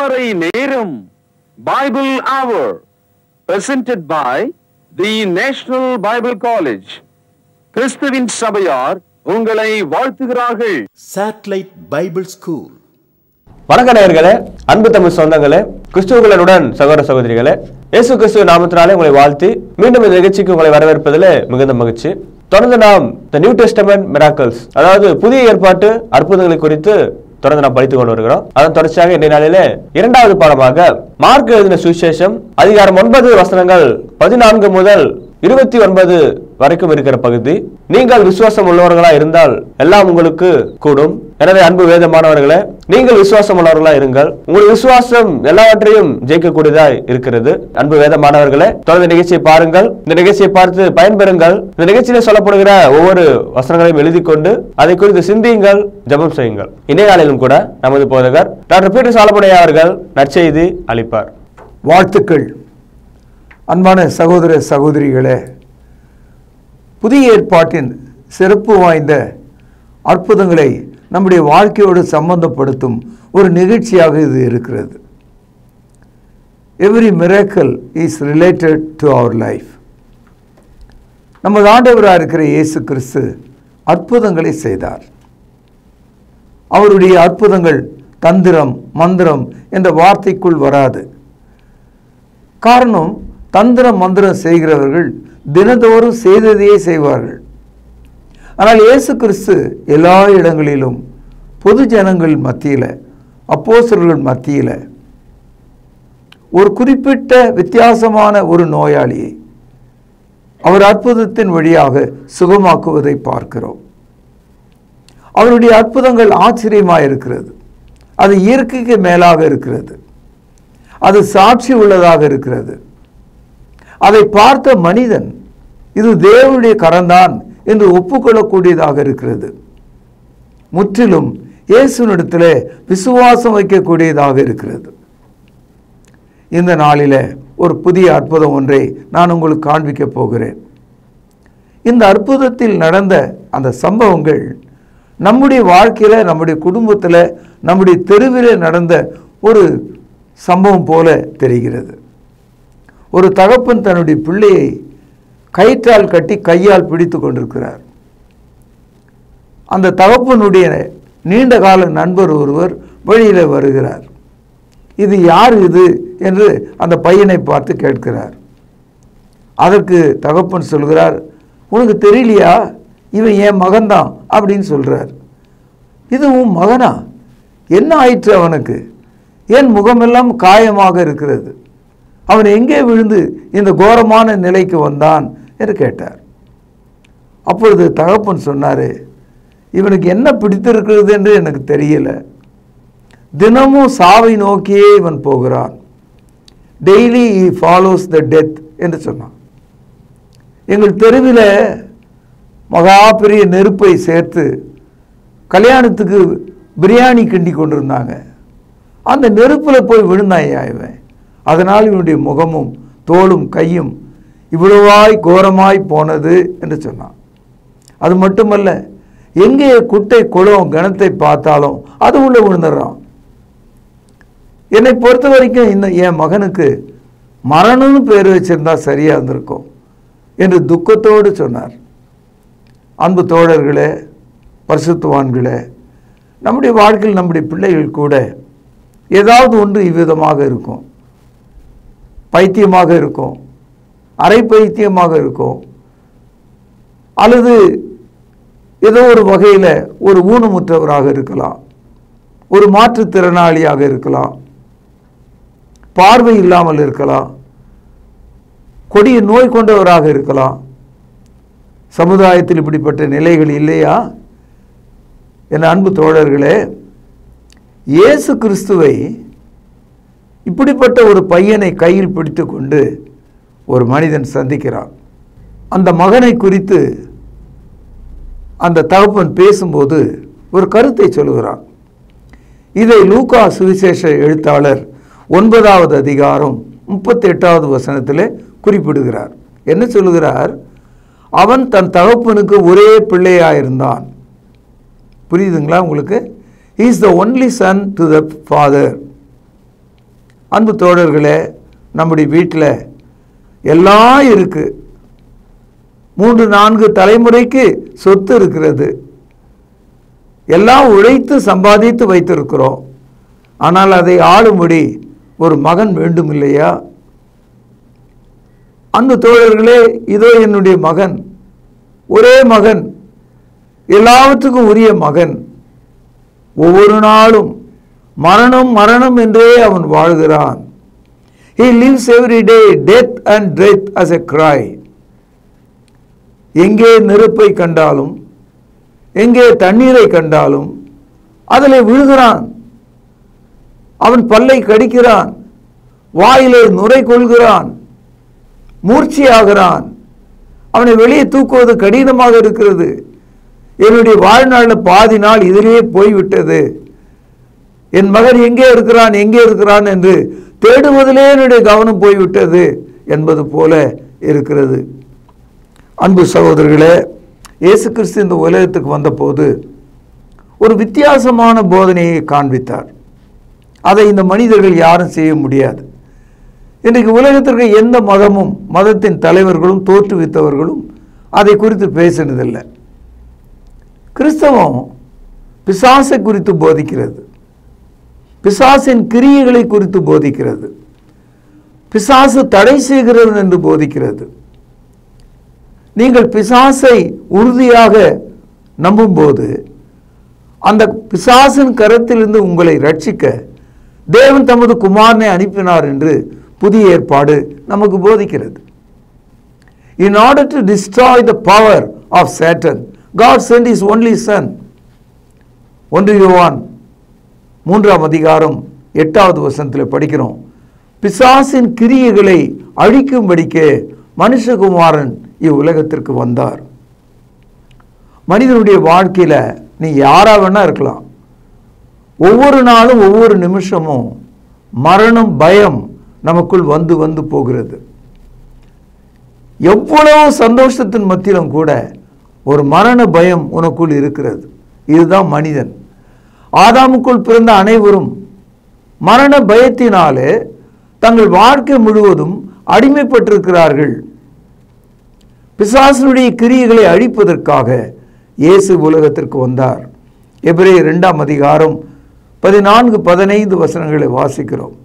திருமறை நேரம் Bible Hour presented by the National Bible College. கிறிஸ்துவின் சபையார் உங்களை வாழ்த்துகிறார்கள். Satellite Bible School. வணக்க நேயர்களே, அன்பு தமிழ் சொந்தங்களே, கிறிஸ்துவுடன் சகோதர சகோதரிகளே, இயேசு கிறிஸ்துவ நாமத்தினாலே உங்களை வாழ்த்தி மீண்டும் இந்த நிகழ்ச்சிக்கு உங்களை வரவேற்பதில் மிகுந்த மகிழ்ச்சி. தொடர்ந்து நாம் The New Testament Miracles, அதாவது புதிய ஏற்பாட்டு அற்புதங்களை குறித்து தொடர்ந்து நாம் படித்துக் கொண்டு வருகிறோம். அதன் தொடர்ச்சியாக இன்றைய நாளிலே இரண்டாவது பாடமாக மார்க் எழுதின சுவிசேஷம் அதிகாரம் 9 வசனங்கள் 14 முதல் 29 வரைக்கும் இருக்கிற பகுதி. நீங்கள் விசுவாசம் உள்ளவர்களா இருந்தால் எல்லாம் உங்களுக்கு கூடும். எனவே அன்பு வேதமானவர்களே, நீங்கள் விசுவாசம் உள்ளவர்களா இருங்கள். உங்கள் விசுவாசம் எல்லாவற்றையும் ஜெயிக்கக்கூடியதாய் இருக்கிறது. அன்பு வேதமானவர்களே, தொடர்ந்து நிகழ்ச்சியை பாருங்கள். இந்த நிகழ்ச்சியை பார்த்து பயன்பெறுங்கள். இந்த நிகழ்ச்சியில சொல்லப்படுகிற ஒவ்வொரு வசனங்களையும் எழுதி கொண்டு அதை குறித்து சிந்தியுங்கள், ஜெபம் செய்யுங்கள். இன்றைய நாளிலும் கூட நமது போதகர் டாக்டர் பீட்டர் சாலமோன் அவர்கள் நற்செய்தி அளிப்பார். வாழ்த்துக்கள். அன்பான சகோதர சகோதரிகளே, புதிய ஏற்பாட்டின் சிறப்பு வாய்ந்த அற்புதங்களை நம்முடைய வாழ்க்கையோடு சம்பந்தப்படுத்தும் ஒரு நிகழ்ச்சியாக இது இருக்கிறது. Every miracle is related to our life. நமது ஆண்டவராக இருக்கிற இயேசு கிறிஸ்து அற்புதங்களை செய்தார். அவருடைய அற்புதங்கள் தந்திரம் மந்திரம் என்ற வார்த்தைக்குள் வராது. காரணம், தந்திரம் மந்திரம் செய்கிறவர்கள் தினந்தோறும் செய்ததையே செய்வார்கள். ஆனால் இயேசு கிறிஸ்து எல்லா இடங்களிலும் பொது ஜனங்கள் மத்தியில், அப்போஸ்தலர்கள் மத்தியில் ஒரு குறிப்பிட்ட வித்தியாசமான ஒரு நோயாளியை அவர் அற்புதத்தின் வழியாக சுகமாக்குவதை பார்க்கிறோம். அவருடைய அற்புதங்கள் ஆச்சரியமாக இருக்கிறது. அது இயற்கைக்கு மேலாக இருக்கிறது. அது சாட்சி உள்ளதாக இருக்கிறது. அதை பார்த்த மனிதன் இது தேவனுடைய கரம்தான் என்று ஒப்புக்கொள்ளக்கூடியதாக இருக்கிறது. முற்றிலும் இயேசுவினிடத்தில் விசுவாசம் வைக்கக்கூடியதாக இருக்கிறது. இந்த நாளில் ஒரு புதிய அற்புதம் ஒன்றை நான் உங்களுக்கு காண்பிக்க போகிறேன். இந்த அற்புதத்தில் நடந்த அந்த சம்பவங்கள் நம்முடைய வாழ்க்கையில், நம்முடைய குடும்பத்தில், நம்முடைய தெருவில் நடந்த ஒரு சம்பவம் போல தெரிகிறது. ஒரு தகப்பன் தன்னுடைய பிள்ளையை கயிற்றால் கட்டி கையால் பிடித்து கொண்டிருக்கிறார். அந்த தகப்பனுடைய நீண்ட கால நண்பர் ஒருவர் வழியில் வருகிறார். இது யார் இது என்று அந்த பையனை பார்த்து கேட்கிறார். அதற்கு தகப்பன் சொல்கிறார், உனக்கு தெரியலையா, இவன் என் மகன்தான் அப்படின்னு சொல்கிறார். இது உன் மகனா? என்ன ஆயிற்று அவனுக்கு? ஏன் முகமெல்லாம் காயமாக இருக்கிறது? அவன் எங்கே விழுந்து இந்த கோரமான நிலைக்கு வந்தான் என்று கேட்டார். அப்பொழுது தகப்பன் சொன்னார், இவனுக்கு என்ன பிடித்திருக்கிறது என்று எனக்கு தெரியல. தினமும் சாவை நோக்கியே இவன் போகிறான். Daily he follows the death என்று சொன்னான். எங்கள் தெருவில் மகா பெரிய நெருப்பை சேர்த்து கல்யாணத்துக்கு பிரியாணி கிண்டி கொண்டிருந்தாங்க. அந்த நெருப்பில் போய் விழுந்தாயா இவன். அதனால் இவனுடைய முகமும் தோளும் கையும் இவ்வளவாய் கோரமாய் போனது என்று சொன்னான். அது மட்டுமல்ல, எங்கே குட்டை குளம் கணத்தை பார்த்தாலும் அது உள்ள விழுந்துடுறான். என்னை பொறுத்த வரைக்கும் இந்த என் மகனுக்கு மரணம்னு பேர் வச்சிருந்தா சரியா இருந்திருக்கும் என்று துக்கத்தோடு சொன்னார். அன்பு தோழர்களே, பரிசுத்தவான்களே, நம்முடைய வாழ்க்கையில் நம்முடைய பிள்ளைகள் கூட ஏதாவது ஒன்று இவ்விதமாக இருக்கும். பைத்தியமாக இருக்கும், அரை பைத்தியமாக இருக்கும், அல்லது ஏதோ ஒரு வகையில் ஒரு ஊனமுற்றவராக இருக்கலாம், ஒரு மாற்றுத்திறனாளியாக இருக்கலாம், பார்வை இல்லாமல் இருக்கலாம், கொடிய நோய் கொண்டவராக இருக்கலாம். சமுதாயத்தில் இப்படிப்பட்ட நிலைகள் இல்லையா? என் அன்பு தோழர்களே, இயேசு கிறிஸ்துவை இப்படிப்பட்ட ஒரு பையனை கையில் பிடித்து கொண்டு ஒரு மனிதன் சந்திக்கிறான். அந்த மகனை குறித்து அந்த தகப்பன் பேசும்போது ஒரு கருத்தை சொல்லுகிறான். இதை லூக்கா சுவிசேஷ எழுத்தாளர் 9வது அதிகாரம் 38வது வசனத்தில் குறிப்பிடுகிறார். என்ன சொல்லுகிறார்? அவன் தன் தகப்பனுக்கு ஒரே பிள்ளையாயிருந்தான். புரியுதுங்களா உங்களுக்கு? He is the only son to the father. அன்பு தோழர்களே, நம்முடைய வீட்டில் எல்லாம் இருக்கு. 3-4 தலைமுறைக்கு சொத்து இருக்கிறது. எல்லாம் உழைத்து சம்பாதித்து வைத்திருக்கிறோம். ஆனால் அதை ஆளும்படி ஒரு மகன் வேண்டும் இல்லையா? அன்பு தோழர்களே, இதோ என்னுடைய மகன், ஒரே மகன், எல்லாவற்றுக்கும் உரிய மகன். ஒவ்வொரு நாளும் மரணம் மரணம் என்றே அவன் வாழ்கிறான். He lives every day death and death as a cry. எங்கே நெருப்பை கண்டாலும், எங்கே தண்ணீரை கண்டாலும் அதிலே விழுகிறான். அவன் பல்லை கடிக்கிறான், வாயிலே நுரை கொள்கிறான், மூர்ச்சியாகிறான். அவனை வெளியே தூக்குவது கடினமாக இருக்கிறது. என்னுடைய வாழ்நாளில் பாதி நாள் இதிலேயே போய்விட்டது. என் மகன் எங்கே இருக்கிறான் எங்கே இருக்கிறான் என்று தேடுவதிலே என்னுடைய கவனம் போய்விட்டது என்பது போல இருக்கிறது. அன்பு சகோதரர்களே, இயேசு கிறிஸ்து இந்த உலகத்துக்கு வந்தபோது ஒரு வித்தியாசமான போதனையை காண்பித்தார். அதை இந்த மனிதர்கள் யாரும் செய்ய முடியாது. இன்றைக்கு உலகத்திற்கு எந்த மதமும், மதத்தின் தலைவர்களும் தோற்றுவித்தவர்களும் அதை குறித்து பேசினதில்லை. கிறிஸ்தவம் பிசாசை குறித்து போதிக்கிறது, பிசாசின் கிரியைகளை குறித்து போதிக்கிறது, பிசாசு தடை செய்கிறது என்று போதிக்கிறது. நீங்கள் பிசாசை உறுதியாக நம்பும்போது அந்த பிசாசின் கரத்திலிருந்து உங்களை ரட்சிக்க தேவன் தமது குமாரனை அனுப்பினார் என்று புதிய ஏற்பாடு நமக்கு போதிக்கிறது. In order to destroy the power of Satan, God sent his only son. 1 யோவான் 3ஆம் அதிகாரம் 8வது வசனத்தில் படிக்கிறோம், பிசாசின் கிரியைகளை அழிக்கும்படிக்கே மனுஷகுமாரன் இவ்வுலகத்திற்கு வந்தார். மனிதனுடைய வாழ்க்கையில நீ யாரா வேணா இருக்கலாம். ஒவ்வொரு நாளும் ஒவ்வொரு நிமிஷமும் மரணம் பயம் நமக்குள் வந்து வந்து போகிறது. எவ்வளவு சந்தோஷத்தின் மத்தியிலும் கூட ஒரு மரண பயம் உனக்குள் இருக்கிறது. இதுதான் மனிதன். ஆதாமுக்குள் பிறந்த அனைவரும் மரண பயத்தினாலே தங்கள் வாழ்க்கை முழுவதும் அடிமைப்பட்டிருக்கிறார்கள். பிசாசனுடைய கிரியைகளை அழிப்பதற்காக இயேசு உலகத்திற்கு வந்தார். எபிரேயர் 2ஆம் அதிகாரம் 14-15 வசனங்களை வாசிக்கிறோம்.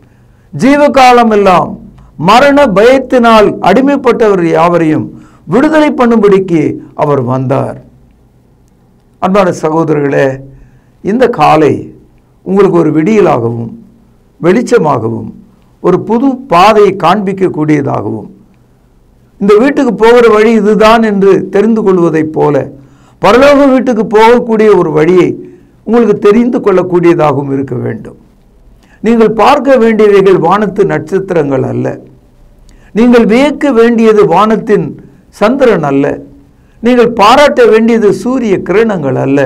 ஜீவகாலம் எல்லாம் மரண பயத்தினால் அடிமைப்பட்டவர் யாவரையும் விடுதலை பண்ணும்படிக்கு அவர் வந்தார். அன்பான சகோதரர்களே, இந்த காலை உங்களுக்கு ஒரு விடியலாகவும் வெளிச்சமாகவும் ஒரு புது பாதையை காண்பிக்கக்கூடியதாகவும், இந்த வீட்டுக்கு போகிற வழி இதுதான் என்று தெரிந்து கொள்வதைப் போல பரலோக வீட்டுக்கு போகக்கூடிய ஒரு வழியை உங்களுக்கு தெரிந்து கொள்ளக்கூடியதாகவும் இருக்க வேண்டும். நீங்கள் பார்க்க வேண்டியவைகள் வானத்து நட்சத்திரங்கள் அல்ல. நீங்கள் வியக்க வேண்டியது வானத்தின் சந்திரன் அல்ல. நீங்கள் பாராட்ட வேண்டியது சூரிய கிரணங்கள் அல்ல.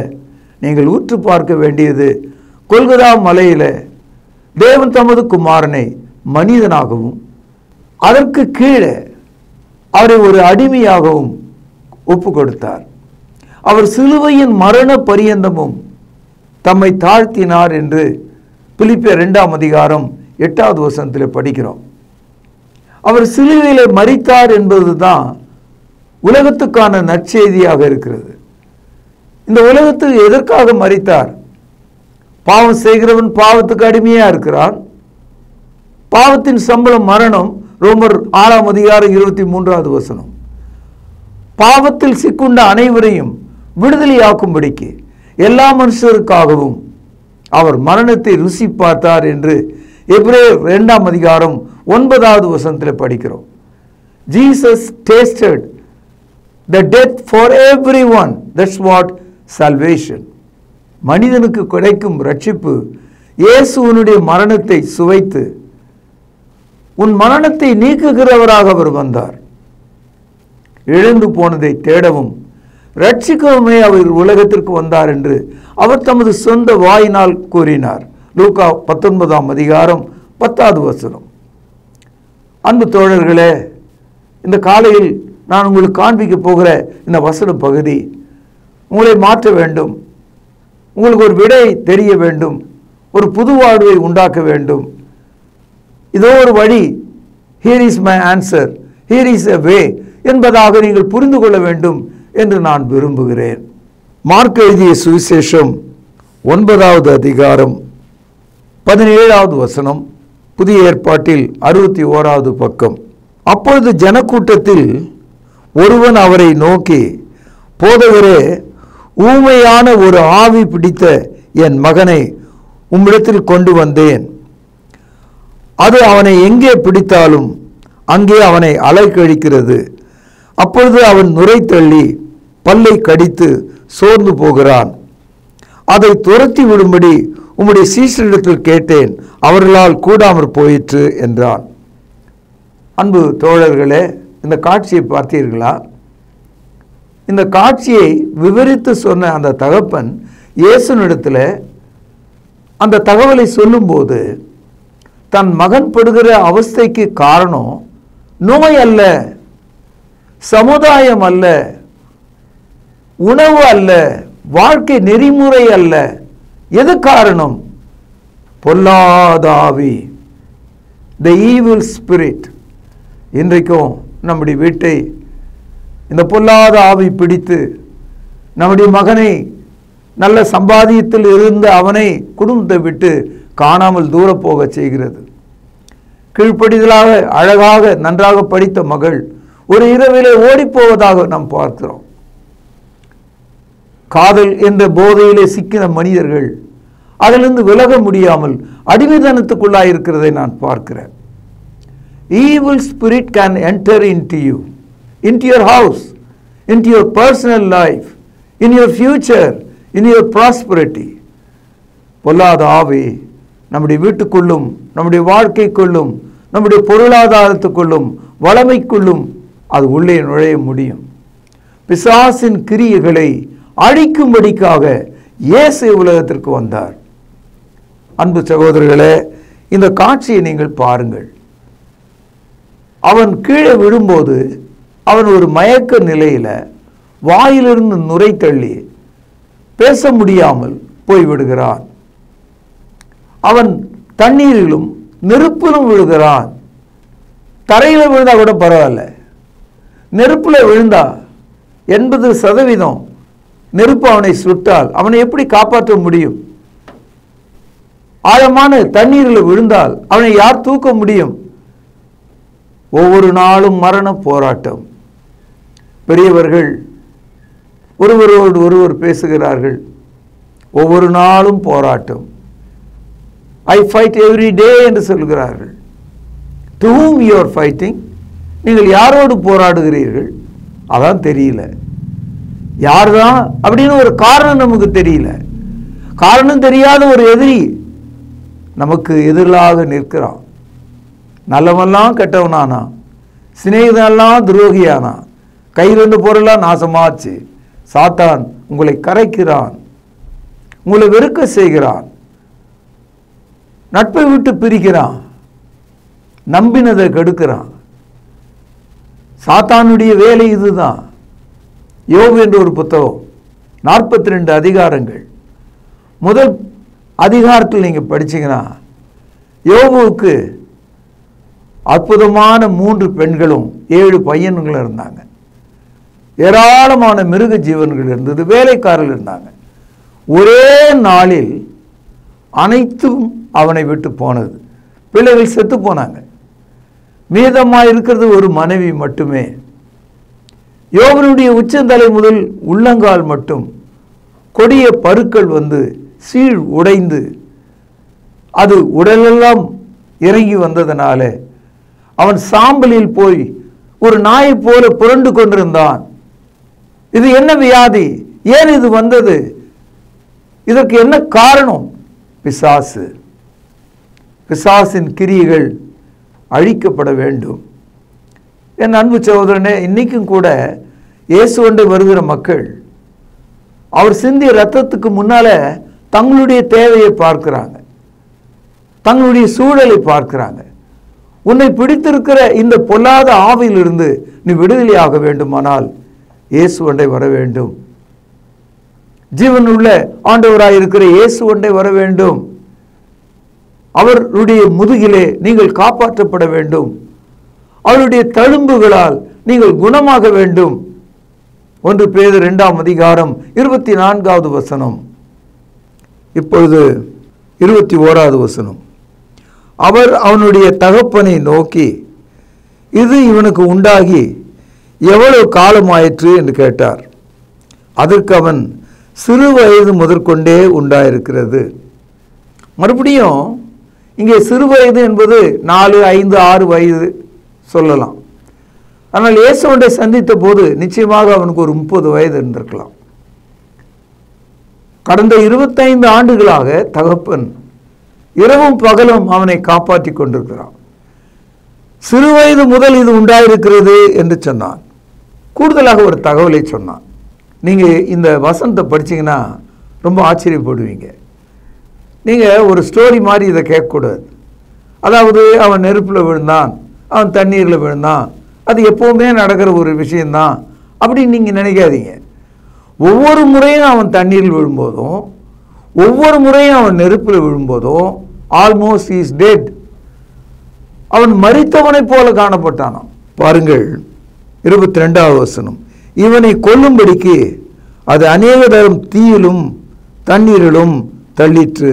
நீங்கள் உற்று பார்க்க வேண்டியது கொல்கதா மலையில தேவன் தமது குமாரனை மனிதனாகவும் அதற்கு கீழே அவரை ஒரு அடிமையாகவும் ஒப்பு கொடுத்தார். அவர் சிலுவையின் மரண பரியந்தமும் தம்மை தாழ்த்தினார் என்று பிலிப்பியர் 2ஆம் அதிகாரம் 8வது வசனத்தில் படிக்கிறோம். அவர் சிலுவையிலே மரித்தார் என்பதுதான் உலகத்துக்கான நற்செய்தியாக இருக்கிறது. இந்த உலகத்துக்கு எதற்காக மரித்தார்? பாவம் செய்கிறவன் பாவத்துக்கு அடிமையா இருக்கிறான். பாவத்தின் சம்பளம் மரணம். ரோமர் 6ஆம் அதிகாரம் 23வது வசனம். பாவத்தில் சிக்குண்ட அனைவரையும் விடுதலையாக்கும்படிக்கு எல்லா மனுஷருக்காகவும் அவர் மரணத்தை ருசி பார்த்தார் என்று எபிரேயர் 2ஆம் அதிகாரம் 9வது வசனத்தில் படிக்கிறோம். Jesus tasted the death for everyone. That's what salvation. மனிதனுக்கு கிடைக்கும் ரட்சிப்பு இயேசுவினுடைய மரணத்தை சுவைத்து உன் மரணத்தை நீக்குகிறவராக அவர் வந்தார். இழந்து போனதை தேடவும் ரட்சிக்கவுமே அவர் உலகத்திற்கு வந்தார் என்று அவர் தமது சொந்த வாயினால் கூறினார். லூக்கா 19ஆம் அதிகாரம் 10வது வசனம். அன்பு தோழர்களே, இந்த காலையில் நான் உங்களுக்கு காண்பிக்க போகிற இந்த வசன பகுதி உங்களை மாற்ற வேண்டும். உங்களுக்கு ஒரு விடை தெரிய வேண்டும், ஒரு புது வாழ்வை உண்டாக்க வேண்டும். இதோ ஒரு வழி, here is my answer, here is a way என்பதாக நீங்கள் புரிந்து கொள்ள வேண்டும் என்று நான் விரும்புகிறேன். மார்க் எழுதிய சுவிசேஷம் 9வது அதிகாரம் 17வது வசனம், புதிய ஏற்பாட்டில் 61வது பக்கம். அப்பொழுது ஜனக்கூட்டத்தில் ஒருவன் அவரை நோக்கி, போதகரே, ஊமையான ஒரு ஆவி பிடித்த என் மகனை உம்மிடத்தில் கொண்டு வந்தேன். அது அவனை எங்கே பிடித்தாலும் அங்கே அவனை அலைக்கழிக்கிறது. அப்பொழுது அவன் நுரை தள்ளி பல்லை கடித்து சோர்ந்து போகிறான். அதை துரத்தி விடும்படி உம்முடைய சீஷரிடத்தில் கேட்டேன், அவர்களால் கூடாமற் போயிற்று என்றான். அன்பு தோழர்களே, இந்த காட்சியை பார்த்தீர்களா? இந்த காட்சியை விவரித்து சொன்ன அந்த தகப்பன் இயேசுவினிடத்தில் அந்த தகவலை சொல்லும்போது தன் மகன் படுகிற அவஸ்தைக்கு காரணம் நோய் அல்ல, சமுதாயம் அல்ல, உணவு அல்ல, வாழ்க்கை நெறிமுறை அல்ல. எது காரணம்? பொல்லாத ஆவி, த ஈவில் ஸ்பிரிட். இன்றைக்கும் நம்முடைய வீட்டை இந்த பொல்லாத ஆவி பிடித்து நம்முடைய மகனை, நல்ல சம்பாதியத்தில் இருந்த அவனை குடும்பத்தை விட்டு காணாமல் தூர போக செய்கிறது. கீழ்ப்படிதலாக அழகாக நன்றாக படித்த மகள் ஒரு இரவிலே ஓடிப்போவதாக நாம் பார்க்கிறோம். காதல் என்ற போதையிலே சிக்கின மனிதர்கள் அதிலிருந்து விலக முடியாமல் அடிமைத்தனத்துக்குள்ளாயிருக்கிறதை நான் பார்க்கிறேன். Evil spirit can enter into you, into your house, into your personal life, in your future, in your prosperity. பொல்லாத ஆவி நம்முடைய வீட்டுக்குள்ளும், நம்முடைய வாழ்க்கைக்குள்ளும், நம்முடைய பொருளாதாரத்துக்குள்ளும், வளமைக்குள்ளும் அது உள்ளே நுழைய முடியும். பிசாசின் கிரியைகளை அழிக்கும்படிக்காக இயேசு உலகத்திற்கு வந்தார். அன்பு சகோதரர்களே, இந்த காட்சியை நீங்கள் பாருங்கள். அவன் கீழே விழும்போது அவன் ஒரு மயக்க நிலையில வாயிலிருந்து நுரை தள்ளி பேச முடியாமல் போய்விடுகிறான். அவன் தண்ணீரிலும் நெருப்பிலும் விழுகிறான். தரையில விழுந்தா கூட பரவாயில்ல, நெருப்புல விழுந்தா 80% நெருப்பு அவனை சுட்டால் அவனை எப்படி காப்பாற்ற முடியும்? ஆழமான தண்ணீரில் விழுந்தால் அவனை யார் தூக்க முடியும்? ஒவ்வொரு நாளும் மரண போராட்டம். பெரியவர்கள் ஒருவரோடு ஒருவர் பேசுகிறார்கள், ஒவ்வொரு நாளும் போராட்டம். ஐ ஃபைட் எவ்ரி டே என்று சொல்கிறார்கள். To whom you are fighting? நீங்கள் யாரோடு போராடுகிறீர்கள்? அதான் தெரியல. யார்தான் அப்படின்னு ஒரு காரணம் நமக்கு தெரியல. காரணம் தெரியாத ஒரு எதிரி நமக்கு எதிராக நிற்கிறான். நல்லவெல்லாம் கெட்டவனானா, சிநேகிதெல்லாம் துரோகியானா, கையிலிருந்து பொருளாக நாசமாச்சு. சாத்தான் உங்களை கரைக்கிறான், உங்களை வெறுக்க செய்கிறான், நட்பை விட்டு பிரிக்கிறான், நம்பினதை கெடுக்கிறான். சாத்தானுடைய வேலை இதுதான். யோபு என்ற ஒரு புத்தகம், 42 அதிகாரங்கள். முதல் அதிகாரத்தில் நீங்க படிச்சீங்கன்னா யோபுவுக்கு அற்புதமான 3 பெண்களும் 7 பையன்களும் இருந்தாங்க. ஏராளமான மிருக ஜீவன்கள் இருந்தது, வேலைக்காரர்கள் இருந்தாங்க. ஒரே நாளில் அனைத்தும் அவனை விட்டு போனது. பிள்ளைகள் செத்து போனாங்க. மீதமாக இருக்கிறது ஒரு மனைவி மட்டுமே. யோபனுடைய உச்சந்தலை முதல் உள்ளங்கால் மட்டும் கொடிய பருக்கள் வந்து சீழ் உடைந்து அது உடலெல்லாம் இறங்கி வந்ததனால அவன் சாம்பலில் போய் ஒரு நாயை போல புரண்டு கொண்டிருந்தான். இது என்ன வியாதி? ஏன் இது வந்தது? இதற்கு என்ன காரணம்? பிசாசு. பிசாசின் கிரியைகள் அழிக்கப்பட வேண்டும். என் அன்பு சகோதரனே, இன்னைக்கும் கூட இயேசுவண்டை வருகிற மக்கள் அவர் சிந்திய ரத்தத்துக்கு முன்னால தங்களுடைய தேவையை பார்க்கிறாங்க, தங்களுடைய சூழலை பார்க்கிறாங்க. உன்னை பிடித்திருக்கிற இந்த பொல்லாத ஆவியிலிருந்து நீ விடுதலையாக வேண்டுமானால் இயேசுவண்டை வர வேண்டும். ஜீவனுள்ள ஆண்டவராய் இருக்கிற இயேசுவண்டை வர வேண்டும். அவருடைய முதுகிலே நீங்கள் காப்பாற்றப்பட வேண்டும். அவருடைய தழும்புகளால் நீங்கள் குணமாக வேண்டும். 1 பேதுரு 2 அதிகாரம் 24வது வசனம். இப்பொழுது 21வது வசனம். அவர் அவனுடைய தகப்பனை நோக்கி, இது இவனுக்கு உண்டாகி எவ்வளவு காலமாயிற்று என்று கேட்டார். அதற்கு அவன், சிறு வயது முதற்கொண்டே உண்டாயிருக்கிறது. மறுபடியும் இங்கே சிறு வயது என்பது 4, 5, 6 வயது சொல்லலாம். ஆனால் இயேசுவை சந்தித்த போது நிச்சயமாக அவனுக்கு ஒரு 30 வயது இருந்திருக்கலாம். கடந்த 25 ஆண்டுகளாக தகப்பன் இரவும் பகலும் அவனை காப்பாற்றி கொண்டிருக்கிறான். சிறு வயது முதல் இது உண்டாயிருக்கிறது என்று சொன்னான். கூடுதலாக ஒரு தகவலை சொன்னான். நீங்கள் இந்த வசனத்தை படிச்சீங்கன்னா ரொம்ப ஆச்சரியப்படுவீங்க. நீங்கள் ஒரு ஸ்டோரி மாதிரி இதை கேட்கக்கூடாது. அதாவது அவன் நெருப்பில் விழுந்தான், அவன் தண்ணீரில் விழுந்தான், அது எப்போவுமே நடக்கிற ஒரு விஷயந்தான் அப்படின்னு நீங்கள் நினைக்காதீங்க. ஒவ்வொரு முறையும் அவன் தண்ணீரில் விழும்போதும், ஒவ்வொரு முறையும் அவன் நெருப்பில் விழும்போதும், ஆல்மோஸ்ட் இஸ் டெட், அவன் மரித்தவனைப் போல காணப்பட்டானாம். பாருங்கள் 22வது வசனம். இவனை கொல்லும்படிக்கு அது அநேக தரம் தீயிலும் தண்ணீரிலும் தள்ளிற்று.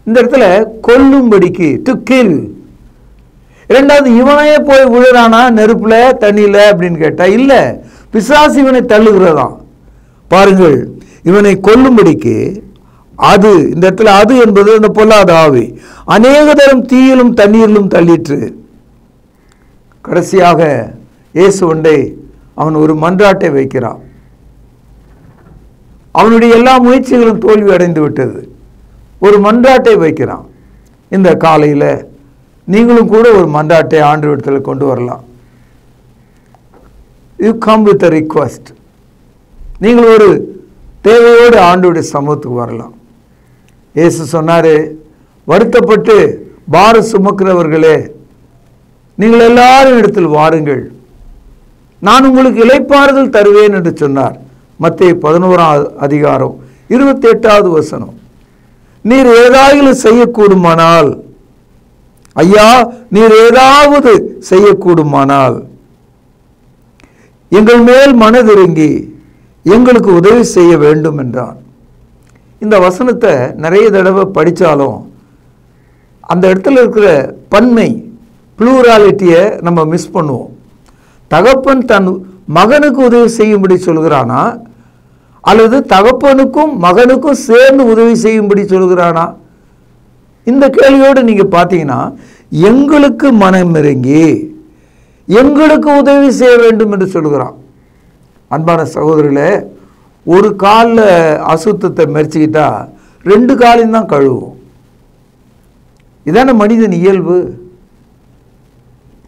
இந்த இடத்துல கொல்லும்படிக்கு, டு கில். இரண்டாவது, இவனையே போய் விழுறானா நெருப்புல தண்ணியில அப்படின்னு கேட்டா இல்ல, பிசாசு இவனை தள்ளுகிறதாம். பாருங்கள், இவனை கொல்லும்படிக்கு அது, இந்த இடத்துல அது என்பது அந்த பொல்லாத ஆவி, அநேக தரம் தீயிலும் தண்ணீரிலும் தள்ளிற்று. கடைசியாக இயேசு ஒன்றை அவன் ஒரு மன்றாட்டை வைக்கிறான். அவனுடைய எல்லா முயற்சிகளும் தோல்வி அடைந்து விட்டது. ஒரு மன்றாட்டை வைக்கிறான். இந்த காலையில் நீங்களும் கூட ஒரு மன்றாட்டை ஆண்டவரிடத்தில் கொண்டு வரலாம். You come with a request. நீங்கள் ஒரு தேவையோடு ஆண்டவருடைய சமூகத்துக்கு வரலாம். இயேசு சொன்னாரு, வருத்தப்பட்டு பாரம் சுமக்கிறவர்களே நீங்கள் எல்லாரும் இடத்தில் வாருங்கள், நான் உங்களுக்கு இளைப்பாறுதல் தருவேன் என்று சொன்னார். மத்தேயு 11 அதிகாரம் 28வது வசனம். நீர் ஏதாவது செய்யக்கூடுமானால், ஐயா நீர் ஏதாவது செய்யக்கூடுமானால் எங்கள் மேல் மனதிறங்கி எங்களுக்கு உதவி செய்ய வேண்டும் என்றான். இந்த வசனத்தை நிறைய தடவை படித்தாலும் அந்த இடத்துல இருக்கிற பன்மை, ப்ளூராலிட்டியை நம்ம மிஸ் பண்ணுவோம். தகப்பன் தன் மகனுக்கு உதவி செய்யும்படி சொல்கிறானா, அல்லது தகப்பனுக்கும் மகனுக்கும் சேர்ந்து உதவி செய்யும்படி சொல்கிறானா? இந்த கேள்வியோடு நீங்கள் பார்த்தீங்கன்னா, எங்களுக்கு மனம் இறங்கி எங்களுக்கு உதவி செய்ய வேண்டும் என்று சொல்கிறான். அன்பான சகோதரர்களே, ஒரு காலில் அசுத்தத்தை மெரிச்சிக்கிட்டா 2 காலையும் தான் கழுவும். இதான மனிதன் இயல்பு.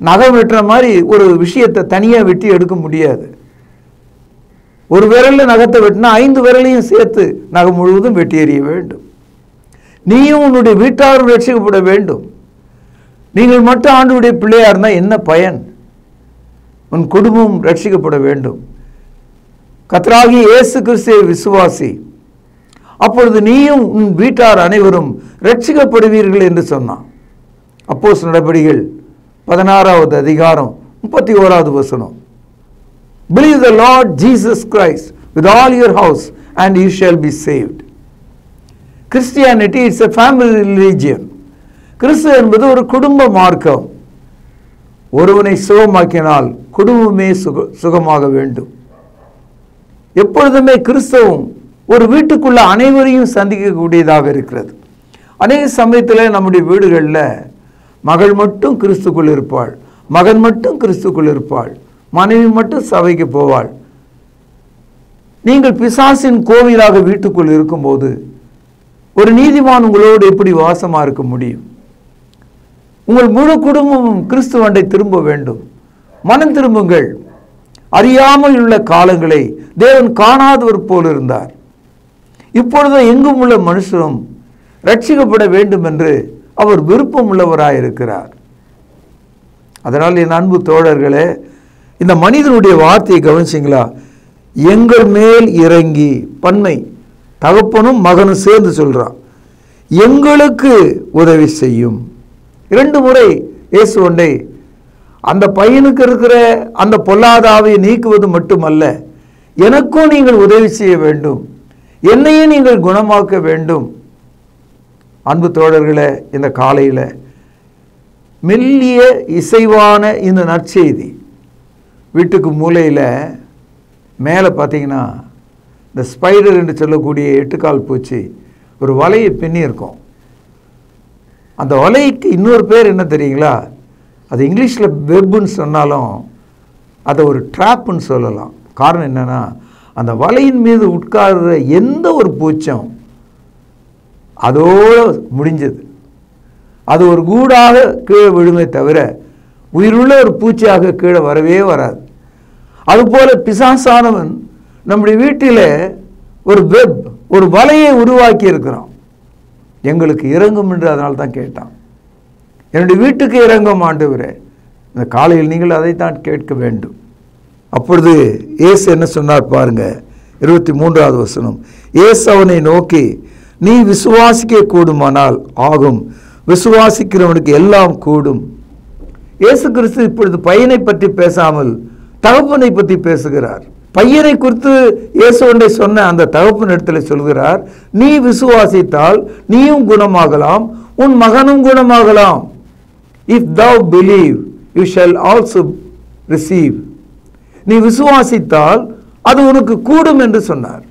நகம் வெட்டுற மாதிரி ஒரு விஷயத்தை தனியாக வெட்டி எடுக்க முடியாது. ஒரு விரலில் நகத்தை வெட்டினா 5 விரலையும் சேர்த்து நகம் முழுவதும் வெட்டி எறிய வேண்டும். நீயும் உன்னுடைய வீட்டாரும் ரட்சிக்கப்பட வேண்டும். நீங்கள் மட்டும் ஆண்டவருடைய பிள்ளையா இருந்தால் என்ன பயன்? உன் குடும்பம் ரட்சிக்கப்பட வேண்டும். கர்த்தராகிய இயேசு கிறிஸ்துவை விசுவாசி, அப்பொழுது நீயும் உன் வீட்டார் அனைவரும் ரட்சிக்கப்படுவீர்கள் என்று சொன்னான். அப்போஸ்தலர் நடபடிகள் 16வது அதிகாரம் 31வது வசனம். Believe the Lord Jesus Christ with all your house and you shall be saved. Christianity is a family religion. கிறிஸ்து என்பது ஒரு குடும்ப மார்க்கம். ஒருவனை சுகமாக்கினால் குடும்பமே சுகமாக வேண்டும். எப்பொழுதுமே கிறிஸ்தவம் ஒரு வீட்டுக்குள்ள அனைவரையும் சந்திக்கக்கூடியதாக இருக்கிறது. அநேக சமயத்தில் நம்முடைய வீடுகளில் மகள் மட்டும் கிறிஸ்துக்குள் இருப்பாள், மகன் மட்டும் கிறிஸ்துக்குள் இருப்பாள், மனைவி மட்டும் சபைக்கு போவாள். நீங்கள் பிசாசின் கோவிலாக வீட்டுக்குள் இருக்கும்போது ஒரு நீதிமான் உங்களோடு எப்படி வாசமா இருக்க முடியும்? உங்கள் முழு குடும்பமும் கிறிஸ்துவண்டை திரும்ப வேண்டும். மனம் திரும்புங்கள். அறியாமல் உள்ள காலங்களை தேவன் காணாதவர் போல் இருந்தார். இப்பொழுது எங்கும் உள்ள மனுஷரும் ரட்சிக்கப்பட வேண்டும் என்று அவர் விருப்பம் உள்ளவராயிருக்கிறார். அதனால் என் அன்பு தோழர்களே, இந்த மனிதனுடைய வார்த்தையை கவனிச்சிங்களா? எங்கள் மேல் இறங்கி, பன்மை, தகப்பனும் மகனும் சேர்ந்து சொல்றான், எங்களுக்கு உதவி செய்யும். 2 முறை இயேசு ஒன்றை அந்த பையனுக்கு இருக்கிற அந்த பொல்லாத ஆவியை நீக்குவது மட்டுமல்ல, எனக்கும் நீங்கள் உதவி செய்ய வேண்டும், என்னையும் நீங்கள் குணமாக்க வேண்டும். அன்பு தோழர்களே, இந்த காலையில் மெல்லிய இசைவான இந்த நற்செய்தி வீட்டுக்கு மூலையில் மேலே பார்த்தீங்கன்னா இந்த ஸ்பைடர் என்று சொல்லக்கூடிய 8 கால் பூச்சி ஒரு வலையை பின்னி இருக்கும். அந்த வலைக்கு இன்னொரு பேர் என்ன தெரியுங்களா? அது இங்கிலீஷில் வெப்புன்னு சொன்னாலும் அதை ஒரு ட்ராப்புன்னு சொல்லலாம். காரணம் என்னென்னா, அந்த வலையின் மீது உட்கார்ற எந்த ஒரு பூச்சம் அதோடு முடிஞ்சது. அது ஒரு கூடாக கீழே விழுமே தவிர உயிருள்ள ஒரு பூச்சியாக கீழே வரவே வராது. அதுபோல பிசாசானவன் நம்முடைய வீட்டில் ஒரு வெப், ஒரு வலையை உருவாக்கி இருக்கிறான். எங்களுக்கு இறங்கும் என்று அதனால தான் கேட்டான். என்னுடைய வீட்டுக்கு இறங்கும் ஆண்டவரே. இந்த காலையில் நீங்கள் அதைத்தான் கேட்க வேண்டும். அப்பொழுது இயேசு என்ன சொன்னார் பாருங்க, 23வது வசனம். இயேசு அவனை நோக்கி, நீ விசுவாசிக்க கூடுமானால் ஆகும், விசுவாசிக்கிறவனுக்கு எல்லாம் கூடும். இயேசு கிறிஸ்து இப்பொழுது பையனை பற்றி பேசாமல் தகப்பனை பற்றி பேசுகிறார். பையனை குறித்து இயேசு ஒன்றை சொன்ன அந்த தகப்பன் இடத்துல சொல்கிறார், நீ விசுவாசித்தால் நீயும் குணமாகலாம், உன் மகனும் குணமாகலாம். If thou believe, you shall also receive. நீ விசுவாசித்தால் அது உனக்கு கூடும் என்று சொன்னார்.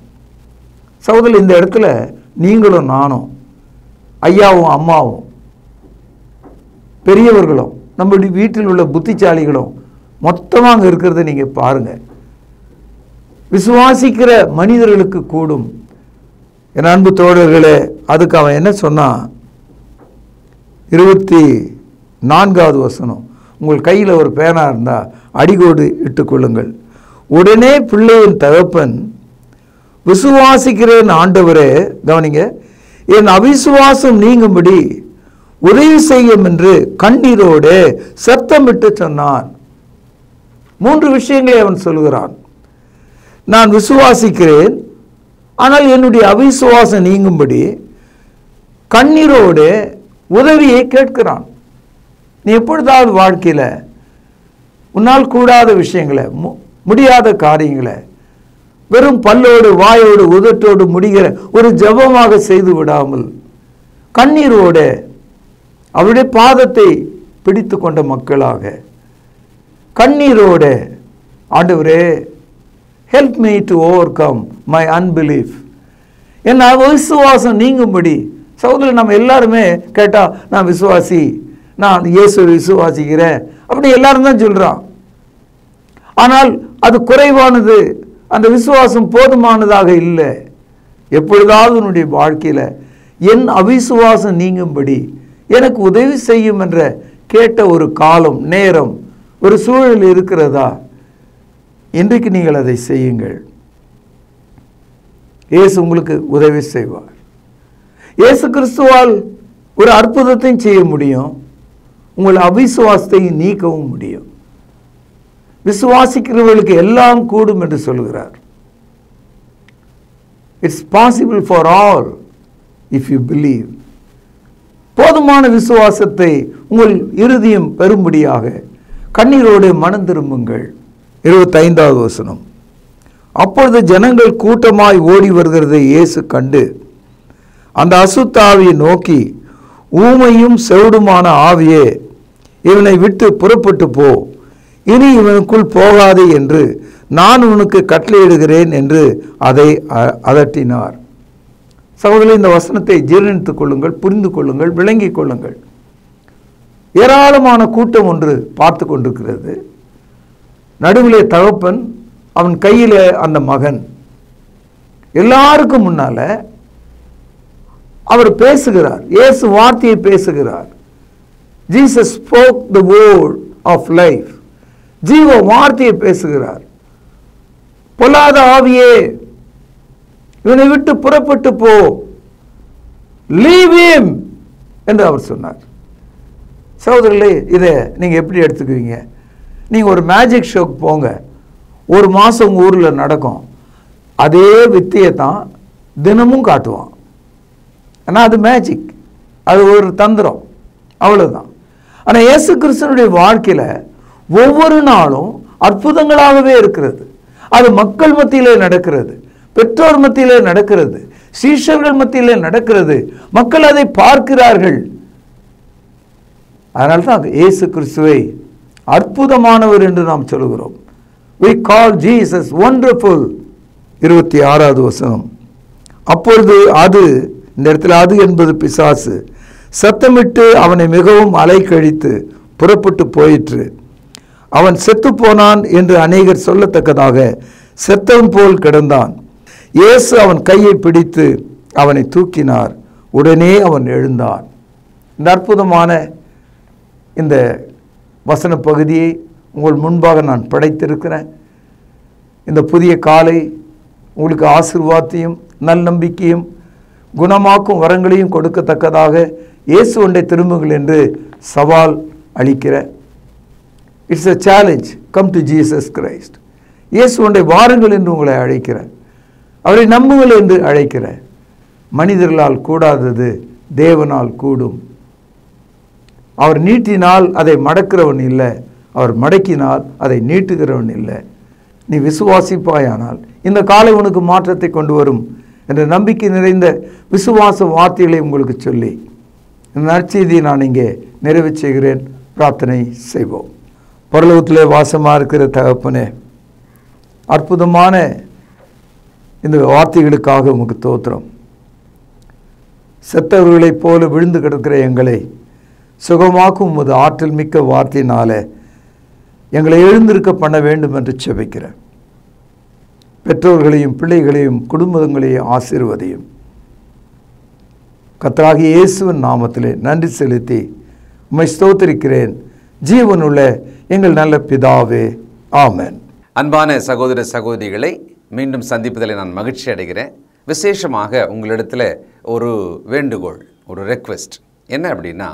சகோதரர், இந்த இடத்துல நீங்களும் நானும், ஐயாவும் அம்மாவும், பெரியவர்களும், நம்முடைய வீட்டில் உள்ள புத்திசாலிகளும் மொத்தமாக அங்கே இருக்கிறத நீங்கள் பாருங்கள். விசுவாசிக்கிற மனிதர்களுக்கு கூடும். என் அன்பு தோழர்களே, அதுக்கு அவன் என்ன சொன்னான்? 24வது வசனம். உங்கள் கையில் ஒரு பேனா இருந்தால் அடிகோடு இட்டுக்கொள்ளுங்கள். உடனே பிள்ளையின் தகப்பன், விசுவாசிக்கிறேன் ஆண்டவரே, கவனிங்க, என் அவிசுவாசம் நீங்கும்படி உதவி செய்யும் என்று கண்ணீரோடு சத்தமிட்டு சொன்னான். 3 விஷயங்களை அவன் சொல்கிறான். நான் விசுவாசிக்கிறேன், ஆனால் என்னுடைய அவிசுவாசம் நீங்கும்படி கண்ணீரோடு உதவியை கேட்கிறான். நீ எப்பொழுதாவது வாழ்க்கையில் உன்னால் கூடாத விஷயங்களை, முடியாத காரியங்களை வெறும் பல்லோடு வாயோடு உதட்டோடு முடிகிற ஒரு ஜெபமாக செய்து விடாமல் கண்ணீரோடு அவருடைய பாதத்தை பிடித்து கொண்ட மக்களாக கண்ணீரோடு, ஆண்டவரே help me to overcome my unbelief, என் அவிசுவாசம் நீங்கும்படி. சகோதரர், நம்ம எல்லாருமே கேட்டால் நான் விசுவாசி, நான் இயேசுவை விசுவாசிக்கிறேன் அப்படி எல்லாரும் தான் சொல்கிறான். ஆனால் அது குறைவானது, அந்த விசுவாசம் போதுமானதாக இல்லை. எப்பொழுதாவது உன்னுடைய வாழ்க்கையில் என் அவிசுவாசம் நீங்கும்படி எனக்கு உதவி செய்யும் என்ற கேட்ட ஒரு காலம், நேரம், ஒரு சூழல் இருக்கிறதா? இன்றைக்கு நீங்கள் அதை செய்யுங்கள். இயேசு உங்களுக்கு உதவி செய்வார். இயேசு கிறிஸ்துவால் ஒரு அற்புதத்தையும் செய்ய முடியும், உங்கள் அவிசுவாசத்தையும் நீக்கவும் முடியும். விசுவாசிக்கிறவர்களுக்கு எல்லாம் கூடும் என்று சொல்கிறார். It's possible for all if you believe. போதுமான விசுவாசத்தை உங்கள் இருதயம் பெறும்படியாக கண்ணீரோடு மனம் திரும்புங்கள். 25வது வசனம். அப்பொழுது ஜனங்கள் கூட்டமாய் ஓடி வருகிறதை இயேசு கண்டு அந்த அசுத்த ஆவியை நோக்கி, ஊமையும் செவிடுமான ஆவியே, இவனை விட்டு புறப்பட்டு போ, இனி இவனுக்குள் போகாதே என்று நான் உனக்கு கட்டளையிடுகிறேன் என்று அதை அதட்டினார். சகோதரர்களே, இந்த வசனத்தை ஜீரணித்துக் கொள்ளுங்கள், புரிந்து கொள்ளுங்கள், விளங்கிக் கொள்ளுங்கள். ஏராளமான கூட்டம் ஒன்று பார்த்து கொண்டிருக்கிறது. நடுவிலே தகப்பன், அவன் கையில் அந்த மகன், எல்லாருக்கும் முன்னால அவர் பேசுகிறார். இயேசு வார்த்தையை பேசுகிறார். Jesus spoke the word of life. ஜீவ வார்த்தையை பேசுகிறார். பொல்லாத ஆவியே, இவனை விட்டு புறப்பட்டு போ, லீவ் ஹிம் என்று அவர் சொன்னார். சகோதரர்களே, இதை நீங்கள் எப்படி எடுத்துக்குவீங்க? நீங்கள் ஒரு மேஜிக் ஷோக்கு போங்க, 1 மாதம் உங்கள் ஊரில் நடக்கும். அதே வித்தையை தான் தினமும் காட்டுவான். ஆனால் அது மேஜிக், அது ஒரு தந்திரம், அவ்வளவுதான். ஆனால் இயேசு கிறிஸ்துவனுடைய வாழ்க்கையில் ஒவ்வொரு நாளும் அற்புதங்களாகவே இருக்கிறது. அது மக்கள் மத்தியிலே நடக்கிறது, பெற்றோர் மத்தியிலே நடக்கிறது, சீஷர்கள் மத்தியிலே நடக்கிறது, மக்கள் அதை பார்க்கிறார்கள். அதனால்தான் இயேசு கிறிஸ்துவை அற்புதமானவர் என்று நாம் சொல்கிறோம். We call Jesus wonderful. 26வது வசனம். அப்பொழுது அது, இந்த இடத்துல அது என்பது பிசாசு, சத்தமிட்டு அவனை மிகவும் அலைக்கழித்து புறப்பட்டு போயிற்று. அவன் செத்து போனான் என்று அநேகர் சொல்லத்தக்கதாக செத்தவன் போல் கிடந்தான். இயேசு அவன் கையை பிடித்து அவனை தூக்கினார். உடனே அவன் எழுந்தான். இந்த அற்புதமான இந்த வசன பகுதியை உங்கள் முன்பாக நான் படைத்திருக்கிறேன். இந்த புதிய காலை உங்களுக்கு ஆசீர்வாதத்தையும் நல்நம்பிக்கையும் குணமாக்கும் வரங்களையும் கொடுக்கத்தக்கதாக இயேசு ஒன்றை திரும்புங்கள் என்று சவால் அளிக்கிறேன். It's a challenge. come to Jesus Christ. இயேசு ஒன்றை வாருங்கள் என்று உங்களை அழைக்கிறேன். அவரை நம்புங்கள் என்று அழைக்கிறேன். மனிதர்களால் கூடாதது தேவனால் கூடும். அவர் நீட்டினால் அதை மடக்கிறவன் இல்லை, அவர் மடக்கினால் அதை நீட்டுகிறவன் இல்லை. நீ விசுவாசிப்பாயானால் இந்த காலை உனக்கு மாற்றத்தை கொண்டு வரும் என்ற நம்பிக்கை நிறைந்த விசுவாச வார்த்தைகளை உங்களுக்கு சொல்லி இந்த நற்செய்தியை நான் இங்கே நிறைவு செய்கிறேன். பிரார்த்தனை செய்வோம். பரலோகத்திலே வாசமாக இருக்கிற தகப்பனே, அற்புதமான இந்த வார்த்தைகளுக்காக உமக்கு தோத்திரம். செத்தவர்களைப் போல விழுந்து கிடக்கிற எங்களை சுகமாக்கும் உமது ஆற்றல் மிக்க வார்த்தையினால எங்களை எழுந்திருக்க பண்ண வேண்டும் என்று செபிக்கிறேன். பெற்றோர்களையும் பிள்ளைகளையும் குடும்பங்களையும் ஆசீர்வதியும். கர்த்தராகிய இயேசுவின் நாமத்திலே நன்றி செலுத்தி உம்மை ஸ்தோத்திரிக்கிறேன். ஜீவனுள்ள எங்கள் நல்ல பிதாவே, ஆமென். அன்பான சகோதர சகோதரிகளை மீண்டும் சந்திப்பதில் நான் மகிழ்ச்சி அடைகிறேன். விசேஷமாக உங்களிடத்தில் ஒரு வேண்டுகோள், ஒரு ரெக்வெஸ்ட் என்ன அப்படின்னா,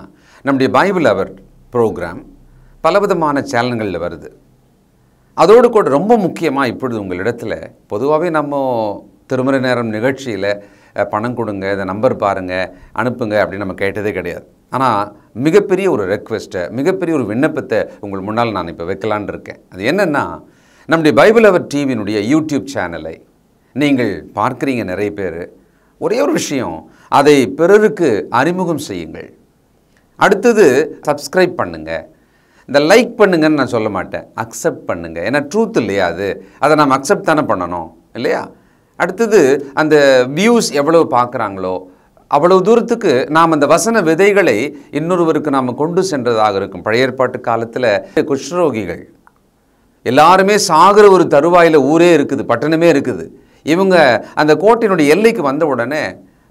நம்முடைய பைபிள் அவர் ப்ரோக்ராம் பலவிதமான சேனல்களில் வருது. அதோடு கூட ரொம்ப முக்கியமாக இப்பொழுது உங்களிடத்தில் பொதுவாகவே நம்ம திருமறை நேரம் நிகழ்ச்சியில் பணம் கொடுங்க, இந்த நம்பர் பாருங்கள், அனுப்புங்க அப்படின்னு நம்ம கேட்டதே கிடையாது. ஆனால் மிகப்பெரிய ஒரு ரெக்வெஸ்ட்டை, மிகப்பெரிய ஒரு விண்ணப்பத்தை உங்கள் முன்னால் நான் இப்போ வைக்கலான் இருக்கேன். அது என்னென்னா, நம்முடைய பைபிள் அவர் டிவியினுடைய யூடியூப் சேனலை நீங்கள் பார்க்குறீங்க நிறைய பேர். ஒரே ஒரு விஷயம், அதை பிறருக்கு அறிமுகம் செய்யுங்கள். அடுத்தது சப்ஸ்கிரைப் பண்ணுங்கள். இந்த லைக் பண்ணுங்கன்னு நான் சொல்ல மாட்டேன், அக்செப்ட் பண்ணுங்கள். ஏன்னா ட்ரூத் இல்லையா அது, அதை நாம் அக்செப்ட் தானே பண்ணணும் இல்லையா? அடுத்தது அந்த வியூஸ் எவ்வளவு பார்க்குறாங்களோ அவ்வளவு தூரத்துக்கு நாம் அந்த வசன விதைகளை இன்னொருவருக்கு நாம் கொண்டு சென்றதாக இருக்கும். பழைய ஏற்பாட்டு காலத்தில் குஷ்ரோகிகள் எல்லாருமே சாகிற ஒரு தருவாயில் ஊரே இருக்குது, பட்டணமே இருக்குது. இவங்க அந்த கோட்டையினுடைய எல்லைக்கு வந்த உடனே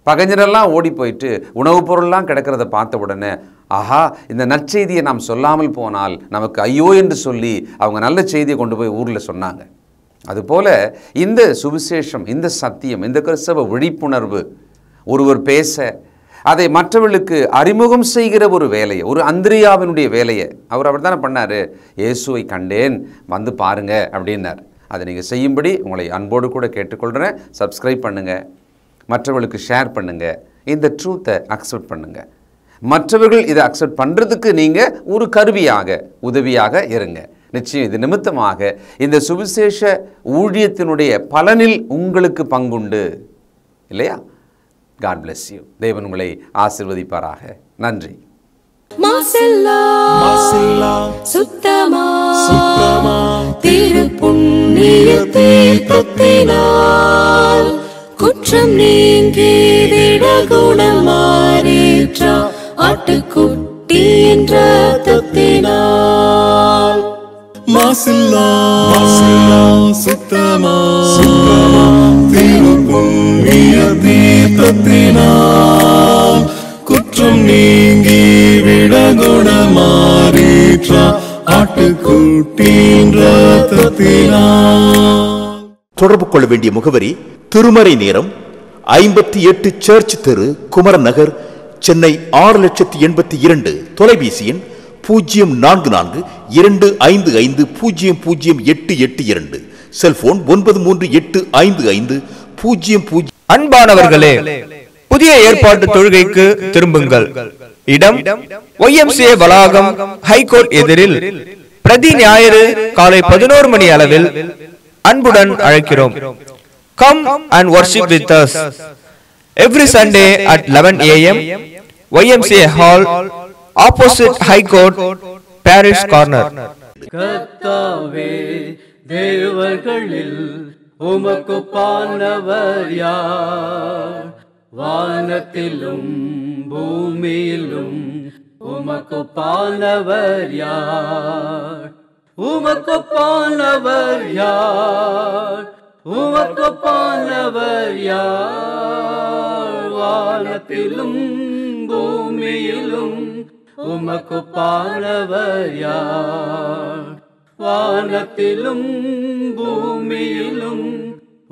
பகைஞரெல்லாம் ஓடி போயிட்டு உணவுப் பொருள்லாம் கிடக்கிறத பார்த்த உடனே, ஆஹா, இந்த நற்செய்தியை நாம் சொல்லாமல் போனால் நமக்கு ஐயோ என்று சொல்லி அவங்க நல்ல செய்தியை கொண்டு போய் ஊரில் சொன்னாங்க. அதுபோல் இந்த சுவிசேஷம், இந்த சத்தியம், இந்த கிறிஸ்தவ விழிப்புணர்வு ஒருவர் பேச அதை மற்றவர்களுக்கு அறிமுகம் செய்கிற ஒரு வேலையை, ஒரு அந்திரியாவினுடைய வேலையை அவர் தானே பண்ணார். இயேசுவை கண்டேன், வந்து பாருங்க அப்படின்னார். அதை நீங்கள் செய்யும்படி உங்களை அன்போடு கூட கேட்டுக்கொள்கிறேன். சப்ஸ்கிரைப் பண்ணுங்கள், மற்றவர்களுக்கு ஷேர் பண்ணுங்கள், இந்த ட்ரூத்தை அக்செப்ட் பண்ணுங்கள். மற்றவர்கள் இதை அக்செப்ட் பண்ணுறதுக்கு நீங்கள் ஒரு கருவியாக, உதவியாக இருங்க. நிச்சயம் இது நிமித்தமாக இந்த சுவிசேஷ ஊழியத்தினுடைய பலனில் உங்களுக்கு பங்குண்டு இல்லையா? God bless you. தேவன் உங்களை ஆசீர்வதிப்பாராக. நன்றி. சுத்தமா திரு புண்ணிய தீர்த்தத்தினால் குற்றம் நீங்கி விட குணமாறேற்ற ஆட்டுக்குட்டி என்ற ரத்தத்தினால் மாசில்லா சுத்தமா திரு புண்ணிய தீர்த்தத்தினால் குற்றம் நீங்கி விட குணமாறேற்ற ஆட்டுக்குட்டியின் ரத்தத்தினால். தொடர்பு கொள்ள வேண்டிய முகவரி: திருமறை நேரம், 58 சர்ச் தெரு, குமரன் நகர், சென்னை 6,82,000. தொலைபேசி எண் 044255008882. செல்போன் 93855000. அன்பானவர்களே, புதிய ஏற்பாட்டு தொழுகைக்கு திரும்புங்கள். இடம் YMCA வளாகம், ஹைகோர்ட் எதிரில், பிரதி ஞாயிறு காலை 11 மணி அளவில். அன்புடன் அழைக்கிறோம். Come and worship with us every Sunday at 11 AM, YMCA Hall, opposite High Court, Parish Corner. கர்த்தாவே, தேவர்களில் உமக்கு பானவர் யார்? வானத்திலும் பூமியிலும் உமக்கு பானவர் யார்? உமக்கு பானவர் யார்? உமக்கு பானவர் யார்? வானத்திலும் பூமியிலும் உமக்கு பானவர் யார்? வானத்திலும் பூமியிலும்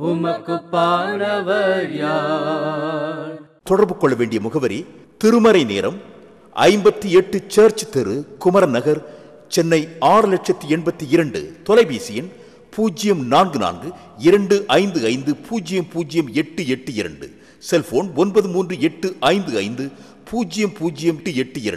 உமக்கு பானவர் யார்? தொடர்பு கொள்ள வேண்டிய முகவரி: திருமறை நேரம், 58 சர்ச் தெரு, குமரன் நகர், சென்னை 6,82,000. தொலைபேசி எண் 044255008882. செல்போன் 9385500882.